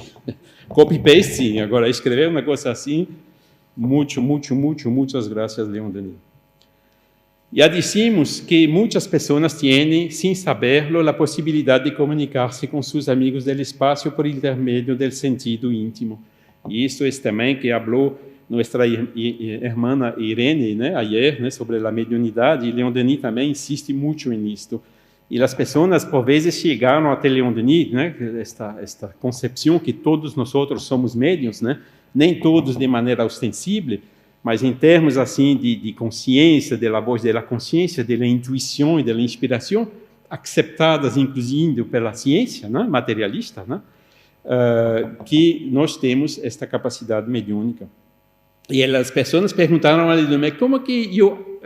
[SPEAKER 1] copy-paste. Agora, escrever uma coisa assim, muitas graças, Leon Denis. Já dissemos que muitas pessoas têm, sem saberlo, a possibilidade de comunicar-se com seus amigos do espaço por intermédio do sentido íntimo. E isso é também que falou nossa irmã Irene, né, ayer, né, sobre a mediunidade, e Leon Denis também insiste muito nisto. E as pessoas, por vezes, chegaram até Leon Denis, né, esta concepção que todos nós somos médiuns, né, nem todos de maneira ostensível, mas em termos assim de consciência, da voz da consciência, da intuição e da inspiração, acceptadas inclusive pela ciência, né, materialista, né, que nós temos esta capacidade mediúnica. E as pessoas perguntaram a ele, como que eu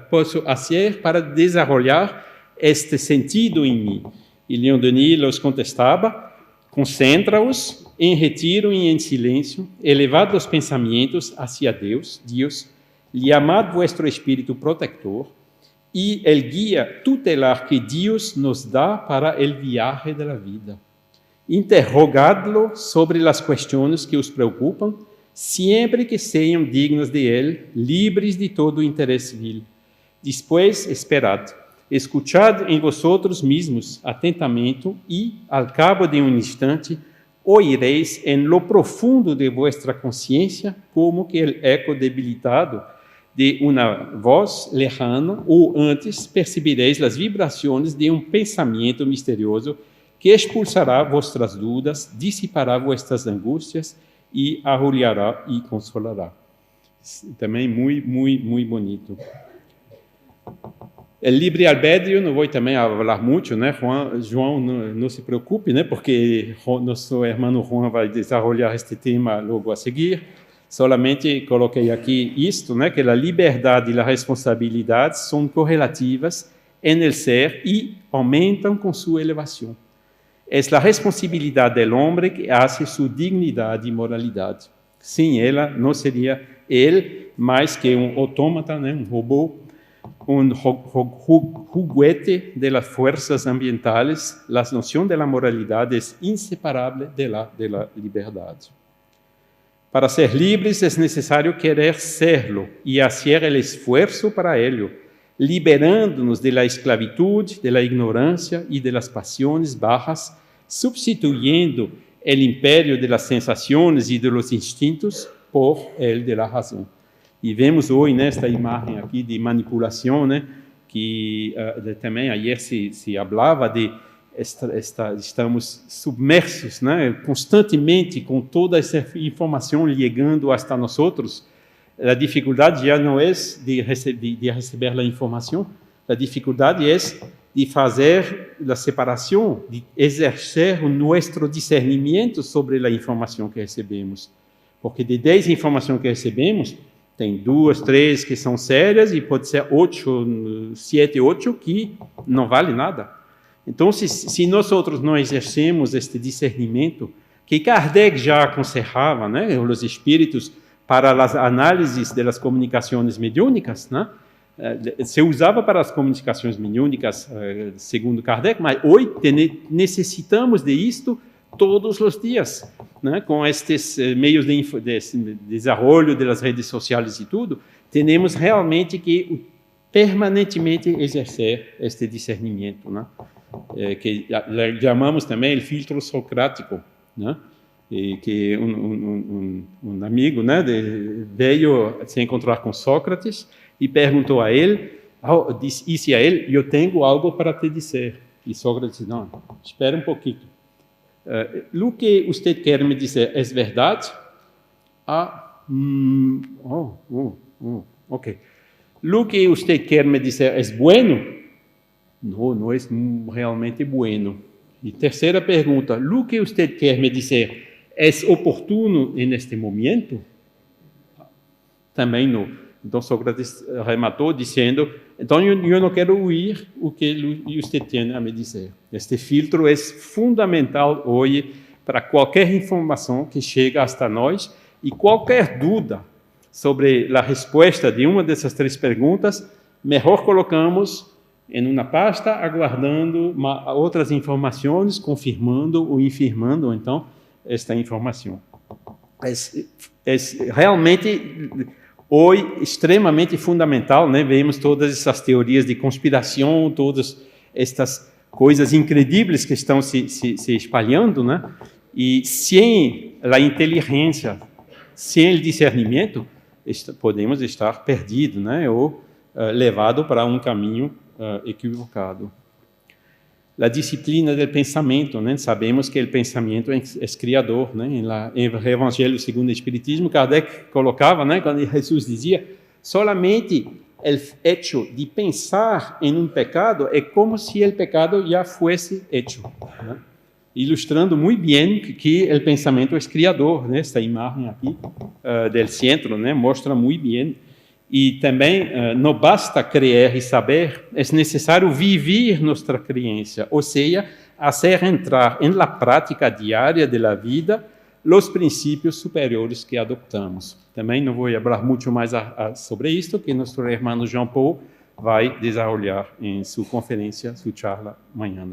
[SPEAKER 1] posso fazer para desenvolver este sentido em mim? E Leon Denis los contestava: concentra-os em retiro e em silêncio, elevad os pensamentos hacia Deus, chamad vuestro espírito protector e el guia tutelar que Deus nos dá para el viaje de la vida. Interrogadlo sobre as questões que os preocupam, sempre que sejam dignas de ele, livres de todo interesse vil. Depois, esperad, escuchad em vosotros mesmos atentamente e, al cabo de um instante, oireis en lo profundo de vuestra consciência como que el eco debilitado de uma voz lejana, ou antes percebereis as vibrações de um pensamento misterioso que expulsará vossas dúvidas, dissipará vossas angústias e arrulhará e consolará. Também muito bonito. O livre-arbítrio, não vou também falar muito, né? João, não se preocupe, né? Porque nosso irmão Juan vai desenvolver este tema logo a seguir. Solamente coloquei aqui isto, né? Que a liberdade e a responsabilidade são correlativas no ser e aumentam com sua elevação. É a responsabilidade do homem que hace sua dignidade e moralidade. Sem ela, não seria ele mais que autômata, né? Robô, juguete de las fuerzas ambientales. La noción de la moralidad es inseparable de la libertad. Para ser libres es necesario querer serlo y hacer el esfuerzo para ello, liberándonos de la esclavitud, de la ignorancia y de las pasiones bajas, sustituyendo el imperio de las sensaciones y de los instintos por el de la razón. E vemos hoje nesta imagem aqui de manipulação, né, que também ayer se falava de estamos submersos, né, constantemente com toda essa informação chegando hasta nós. A dificuldade já não é de receber a informação, a dificuldade é de fazer a separação, de exercer o nosso discernimento sobre a informação que recebemos. Porque de 10 informações que recebemos, tem 2, 3 que são sérias e pode ser 7, 8 que não vale nada. Então, se nós não exercemos este discernimento, que Kardec já aconselhava, né, os espíritos, para as análises das comunicações mediúnicas, né, se usava para as comunicações mediúnicas, segundo Kardec, mas hoje necessitamos de isto todos os dias, né? Com estes meios de desenvolvimento das redes sociais e tudo, temos realmente que permanentemente exercer este discernimento, né? Que chamamos também o filtro socrático, né? E que um amigo, né, veio se encontrar com Sócrates e perguntou a ele, disse a ele: eu tenho algo para te dizer. E Sócrates disse: não, espera um pouquinho. O que você quer me dizer é verdade? Ok. O que você quer me dizer é bueno? Não é realmente bueno. E terceira pergunta: o que você quer me dizer é oportuno neste momento? Também não. Então Sócrates rematou dizendo: então eu não quero ouvir o que você tem a me dizer. Este filtro é fundamental hoje para qualquer informação que chega hasta nós, e qualquer dúvida sobre a resposta de uma dessas 3 perguntas, melhor colocamos em uma pasta, aguardando outras informações, confirmando ou infirmando, então, esta informação. É realmente hoje extremamente fundamental, né? Vemos todas essas teorias de conspiração, todas estas coisas incríveis que estão se espalhando, né? E sem a inteligência, sem o discernimento, podemos estar perdidos, né? Ou levados para um caminho equivocado. A disciplina do pensamento, né? Sabemos que o pensamento é criador, né? Em Evangelho segundo o Espiritismo, Kardec colocava, né? Quando Jesus dizia: solamente o hecho de pensar em um pecado é como se o pecado já fosse hecho, né? Ilustrando muito bem que o pensamento é criador, né? Esta imagem aqui do centro, né? Mostra muito bem. E também não basta crer e saber, é necessário viver nossa crença, ou seja, fazer entrar na prática diária da vida os princípios superiores que adoptamos. Também não vou falar muito mais sobre isto, que nosso irmão Jean Paul vai desenvolver em sua conferência, sua charla amanhã.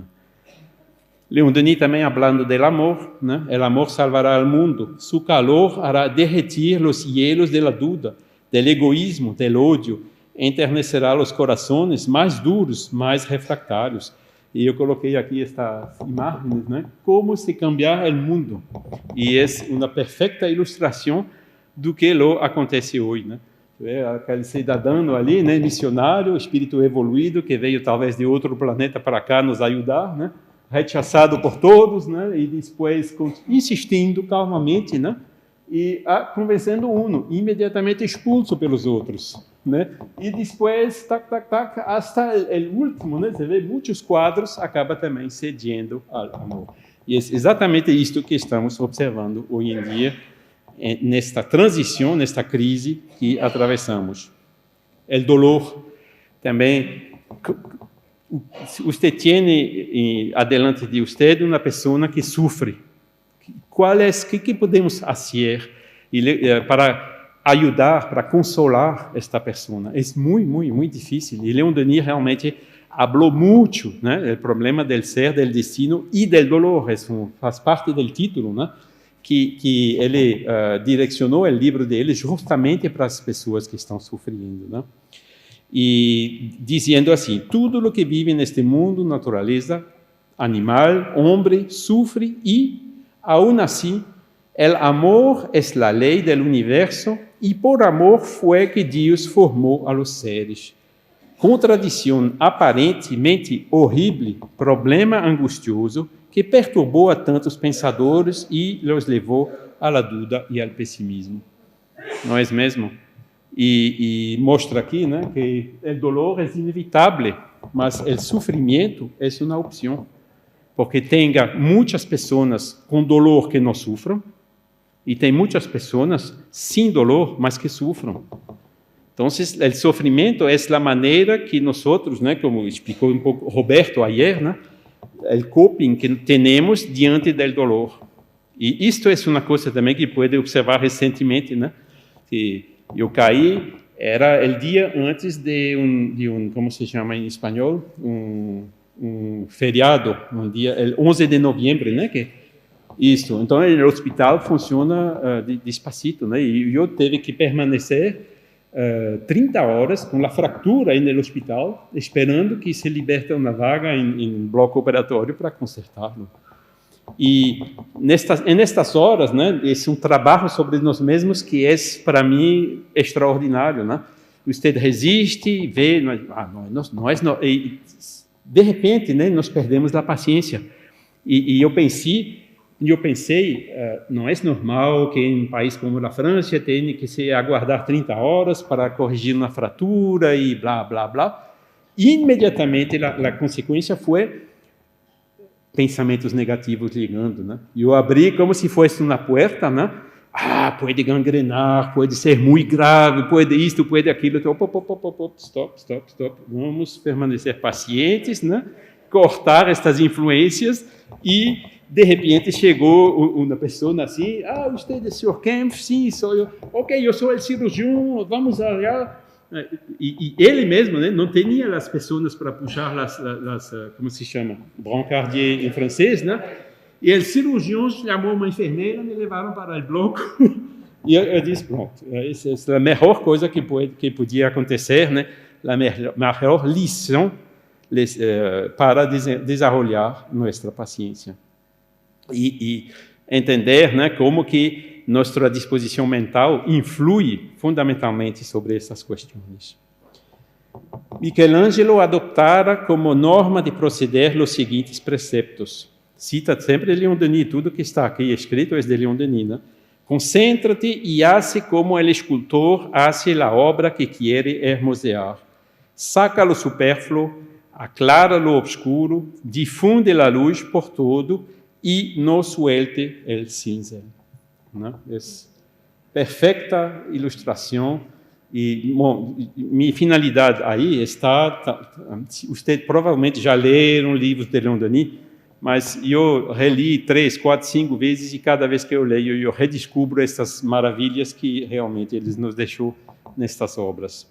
[SPEAKER 1] Leon Denis também falando do amor, né? O amor salvará o mundo, seu calor hará derretir os hielos da dúvida, del egoísmo, del ódio, enternecerá os corações mais duros, mais refractários. E eu coloquei aqui estas imagens, né? Como se cambiar o mundo. E é uma perfeita ilustração do que acontece hoje, né? Aquele cidadão ali, né? Missionário, espírito evoluído, que veio talvez de outro planeta para cá nos ajudar, né? Rechaçado por todos, né? E depois insistindo calmamente, né? E convencendo imediatamente expulso pelos outros, né? E depois, hasta o último, né? Você vê muitos quadros, acaba também cedendo ao amor. E é exatamente isto que estamos observando hoje em dia, nesta transição, nesta crise que atravessamos. O dolor também. Você tem adelante de você uma pessoa que sofre. Que podemos fazer para ajudar, para consolar esta pessoa? É muito difícil. E Leon Denis realmente falou muito, né, do problema do ser, do destino e do dolor. Isso faz parte do título, né, que ele direcionou o livro dele justamente para as pessoas que estão sofrendo, né? E dizendo assim: tudo o que vive neste mundo, natureza, animal, homem, sofre e aún así, el amor es la ley del universo y por amor fue que Dios formó a los seres. contradição aparentemente horrível, problema angustioso que perturbou a tantos pensadores e os levou à dúvida e ao pessimismo. Não é mesmo? E mostra aqui, né, que o dolor é inevitável, mas o sofrimento é uma opção, porque tem muitas pessoas com dolor que não sofram e tem muitas pessoas sem dolor, mas que sofram. Então, o sofrimento é a maneira que nós, né, como explicou um pouco Roberto ayer, né, o coping que temos diante do dolor. E isto é uma coisa também que pode observar recentemente, né, que eu caí, era o dia antes de um como se chama em espanhol, feriado, dia, el 11 de novembro, né, que isso. Então, o hospital funciona despacito, né, e eu tive que permanecer 30 horas com a fratura no hospital, esperando que se liberte uma vaga em bloco operatório para consertá-lo. E nestas horas, né, é um trabalho sobre nós mesmos que é, para mim, extraordinário, né? Você resiste, vê, e de repente, né, nós perdemos a paciência. E eu pensei, não é normal que em um país como a França tenha que se aguardar 30 horas para corrigir uma fratura e blá, blá, blá. E, imediatamente, a consequência foi pensamentos negativos ligando, né? Eu abri como se fosse uma porta, né? Pode gangrenar, pode ser muito grave, pode isto, pode aquilo. Então, stop. Vamos permanecer pacientes, né? Cortar estas influências e, de repente, chegou uma pessoa assim, você é o Sr. Kempf? Sim, sou eu. Ok, eu sou o cirurgião, vamos lá. E ele mesmo, né, não tinha as pessoas para puxar as como se chama, brancardier em francês, né? E o cirurgião chamou uma enfermeira, me levaram para o bloco e eu disse, pronto, essa é a melhor coisa que podia acontecer, né? A melhor lição para desenvolver nossa paciência e entender, né, como que nossa disposição mental influi fundamentalmente sobre essas questões. Michelangelo adoptara como norma de proceder os seguintes preceptos. Cita sempre Leon Denis, tudo que está aqui escrito é de Leon Denis, né? Concéntrate e hace como el escultor hace la obra que quiere hermosear. Saca lo supérfluo, aclara lo obscuro, difunde la luz por todo e no suelte el cincel. Né? É perfeita ilustração e minha finalidade aí está, você provavelmente já leram livros de Leon Denis, mas eu reli 3, 4, 5 vezes e cada vez que eu leio eu redescubro essas maravilhas que realmente eles nos deixou nestas obras.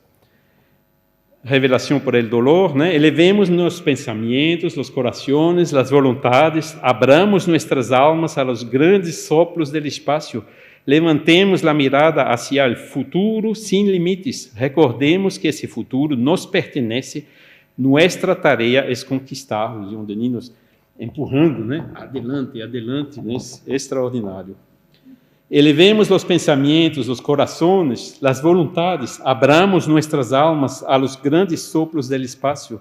[SPEAKER 1] Revelação por el dolor, né? Elevemos nos pensamentos, os corações, as vontades, abramos nossas almas a los grandes soplos del espaço, levantemos a mirada hacia o futuro sem limites, recordemos que esse futuro nos pertenece, nossa tarefa é conquistar, o Leon Denis nos empurrando, né? Adelante, né? Extraordinário. Elevemos os pensamentos, os corações, as vontades, abramos nossas almas a los grandes soplos del espaço.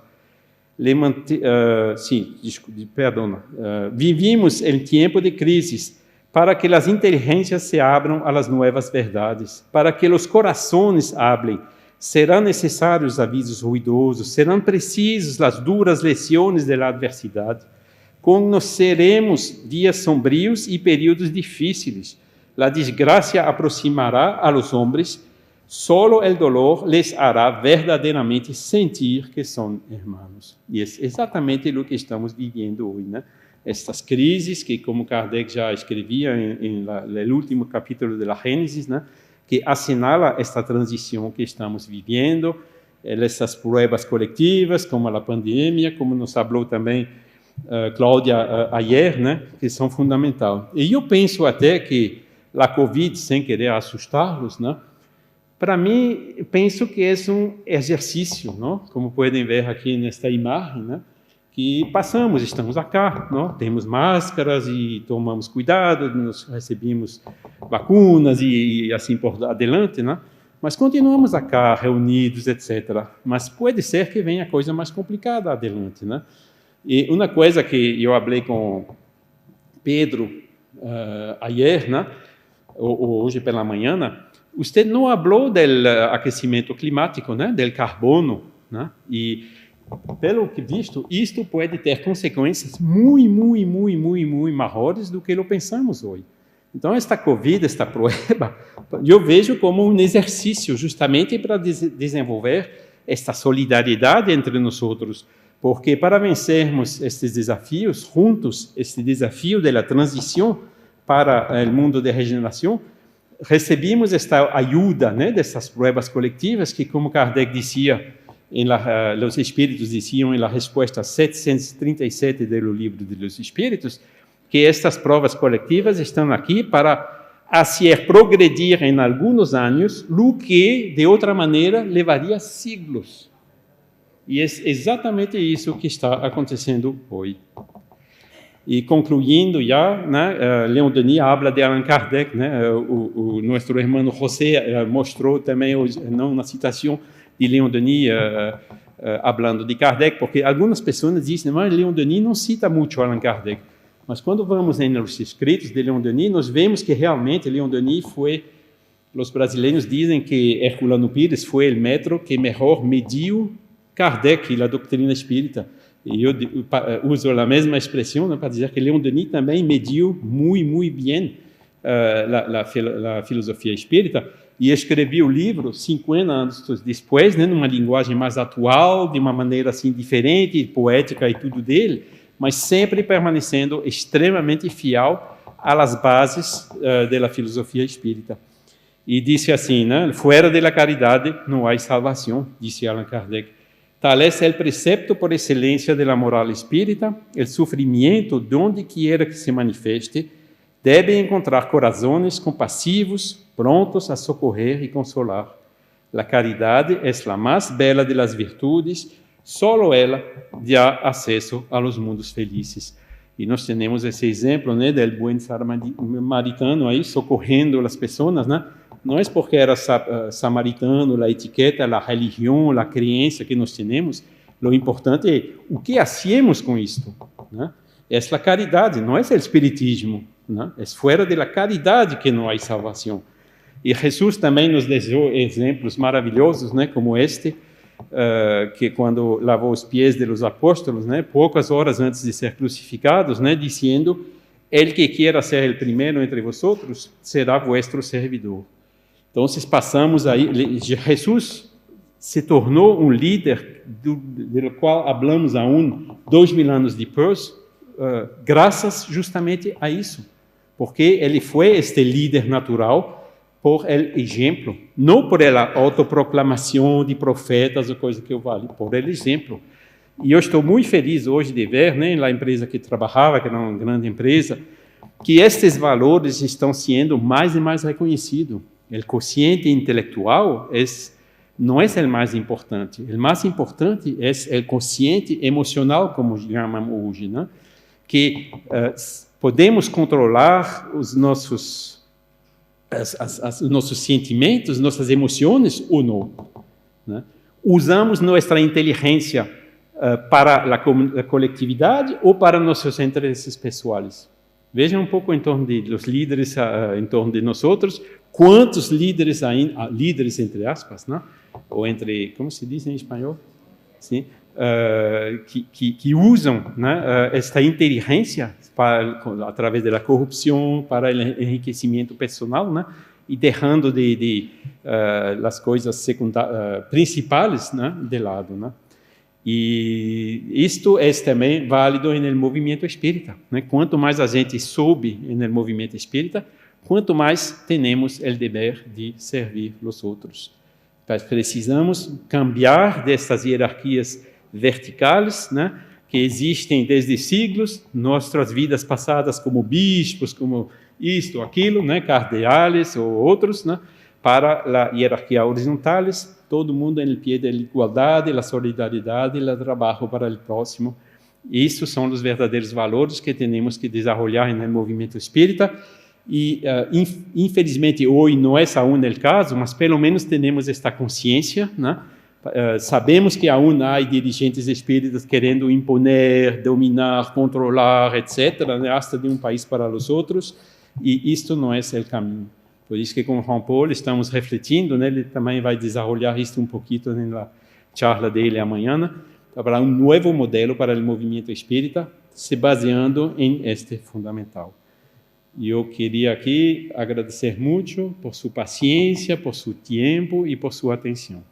[SPEAKER 1] Vivimos em tempo de crises para que as inteligências se abram a las novas verdades, para que os corações hablem. Serão necessários avisos ruidosos, serão precisos as duras lições da adversidade. Conheceremos dias sombrios e períodos difíceis. La desgracia aproximará a los hombres, solo el dolor les hará verdadeiramente sentir que são hermanos. E é exatamente o que estamos vivendo hoje, né? Estas crises que, como Kardec já escrevia no último capítulo da Gênesis, né? Que assinala esta transição que estamos vivendo, essas provas coletivas, como a pandemia, como nos falou também Cláudia ayer, né? Que são fundamentais. E eu penso até que a Covid, sem querer assustá-los, né? Para mim, penso que é um exercício, não? Como podem ver aqui nesta imagem, né? Que passamos, estamos acá, não? Temos máscaras e tomamos cuidado, nós recebemos vacinas e assim por adiante, né? Mas continuamos acá, reunidos, etc. Mas pode ser que venha coisa mais complicada adelante, né? E uma coisa que eu falei com Pedro ayer, né? Ou hoje pela manhã, né? Você não falou do aquecimento climático, né? Do carbono, né? E pelo que visto, isto pode ter consequências muito maiores do que lo pensamos hoje. Então, esta Covid, esta prova, eu vejo como um exercício justamente para desenvolver esta solidariedade entre nós outros, porque para vencermos estes desafios juntos, este desafio da transição para o mundo de regeneração, recebemos esta ajuda, né, dessas provas coletivas que, como Kardec dizia, os espíritos diziam na resposta 737 do livro dos Espíritos, que estas provas coletivas estão aqui para fazer progredir em alguns anos o que, de outra maneira, levaria siglos. E é exatamente isso que está acontecendo hoje. E concluindo já, né, Leon Denis habla de Allan Kardec, né, o nosso irmão José mostrou também uma citação de Leon Denis falando de Kardec, porque algumas pessoas dizem, mas Leon Denis não cita muito Allan Kardec. Mas quando vamos nos escritos de Leon Denis, nós vemos que realmente Leon Denis foi, os brasileiros dizem que Herculano Pires foi o metro que melhor mediu Kardec, a doutrina espírita. E eu uso a mesma expressão, né, para dizer que Leon Denis também mediu muito bem a filosofia espírita, e escrevi o livro 50 anos depois, né, numa linguagem mais atual, de uma maneira assim diferente, poética e tudo dele, mas sempre permanecendo extremamente fiel às bases da filosofia espírita. E disse assim, né, fora da caridade não há salvação, disse Allan Kardec. Tal é o precepto por excelência da moral espírita, o sofrimento, donde quiera que se manifeste, deve encontrar corazones compassivos, prontos a socorrer e consolar. A caridade é a mais bela de las virtudes, solo ela dá acesso a los mundos felizes. E nós temos esse exemplo, né, do bom samaritano aí socorrendo as pessoas, né? Não é porque era samaritano, a etiqueta, a religião, a crença que nós temos. O importante é o que hacemos com isto, né? É a caridade, não é o espiritismo, né? É fora da caridade que não há salvação. E Jesus também nos deixou exemplos maravilhosos, né, como este, que quando lavou os pés dos apóstolos, né, poucas horas antes de ser crucificados, né, dizendo: "El que quiera ser el primero entre vosotros será vuestro servidor." Então, passamos aí, Jesus se tornou um líder do qual falamos há 2.000 anos depois, graças justamente a isso, porque ele foi este líder natural por el exemplo, não por a autoproclamação de profetas ou coisa que eu vale, por el exemplo. E eu estou muito feliz hoje de ver, né, na empresa que trabalhava, que era uma grande empresa, que estes valores estão sendo mais e mais reconhecidos. O quociente intelectual não é o mais importante. O mais importante é o quociente emocional, como chamamos hoje, né? Que podemos controlar os nossos sentimentos, nossas emoções ou não, né? Usamos nossa inteligência para a coletividade ou para nossos interesses pessoais. Vejam um pouco em torno dos líderes, em torno de nós outros, quantos líderes entre aspas, né? Ou entre, como se diz em espanhol? Sim. Que usam, né, esta inteligência através da corrupção para o enriquecimento pessoal, né, e deixando as coisas principais, né, de lado, né. E isto é também válido no movimento espírita, né? Quanto mais a gente sobe no movimento espírita, quanto mais temos o dever de servir os outros. Precisamos cambiar dessas hierarquias verticais, né, que existem desde siglos, nossas vidas passadas como bispos, como isto, aquilo, né, cardeais ou outros, né, para a hierarquia horizontales, todo mundo no pé da igualdade, da solidariedade e do trabalho para o próximo. Esses são os verdadeiros valores que temos que desenvolver no movimento espírita, E, infelizmente, hoje não é aún o caso, mas pelo menos temos esta consciência, né? Sabemos que aún há dirigentes espíritas querendo imponer, dominar, controlar, etc., né? Hasta de um país para os outros, e isto não é o caminho. Por isso que com Juan Paul estamos refletindo, né? Ele também vai desenvolver isto um pouquinho na charla dele amanhã, para um novo modelo para o movimento espírita, se baseando em este fundamental. E eu queria aqui agradecer muito por sua paciência, por seu tempo e por sua atenção.